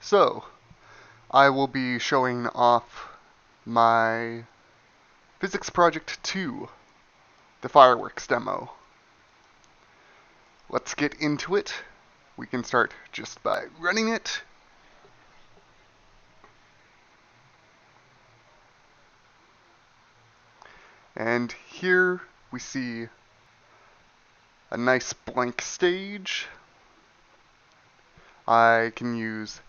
So, I will be showing off my Physics Project 2, the Fireworks demo. Let's get into it. We can start just by running it. And here we see a nice blank stage. I can use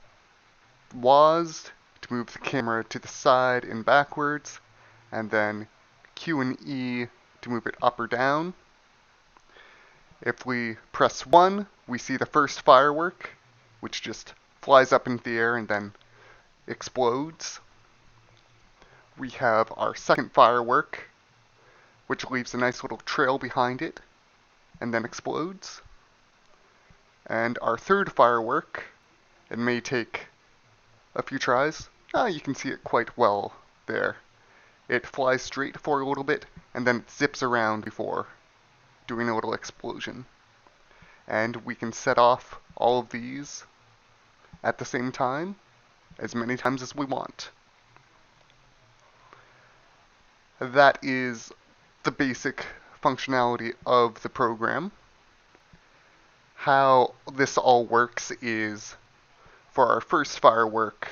WASD to move the camera to the side and backwards, and then Q and E to move it up or down. If we press 1, we see the first firework, which just flies up into the air and then explodes. We have our second firework, which leaves a nice little trail behind it and then explodes. And our third firework, it may take a few tries. You can see it quite well there. It flies straight for a little bit and then it zips around before doing a little explosion. And we can set off all of these at the same time, as many times as we want. That is the basic functionality of the program. How this all works is, for our first firework,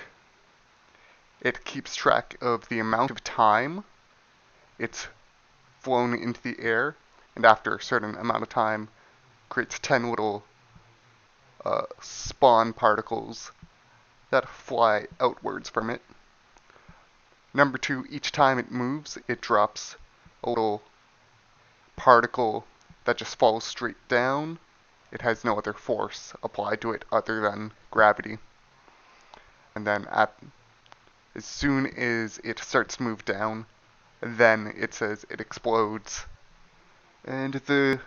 it keeps track of the amount of time it's flown into the air, and after a certain amount of time, creates 10 little spawn particles that fly outwards from it. Number 2, each time it moves, it drops a little particle that just falls straight down. It has no other force applied to it other than gravity. And then as soon as it starts to move down, then it says it explodes. And the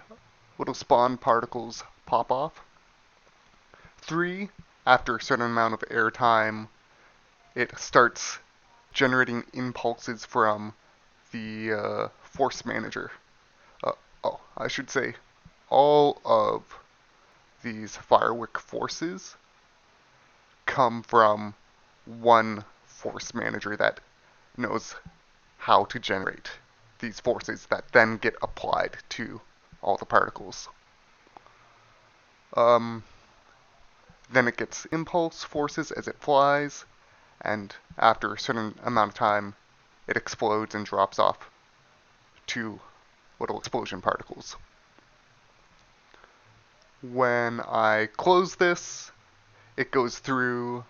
little spawn particles pop off. 3, after a certain amount of air time, it starts generating impulses from the force manager. I should say all of these firework forces come from one force manager that knows how to generate these forces that then get applied to all the particles. Then it gets impulse forces as it flies, and after a certain amount of time, it explodes and drops off 2 little explosion particles. When I close this, it goes through.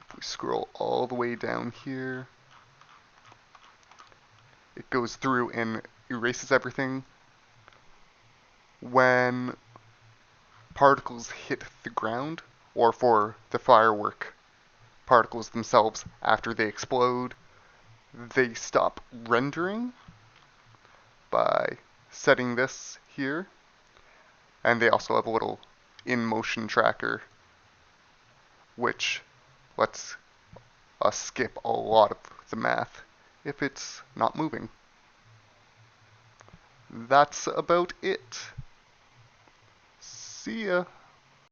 If we scroll all the way down here, it goes through and erases everything. When particles hit the ground, or for the firework particles themselves after they explode, they stop rendering by setting this here. And they also have a little in-motion tracker, which lets us skip a lot of the math if it's not moving. That's about it. See ya.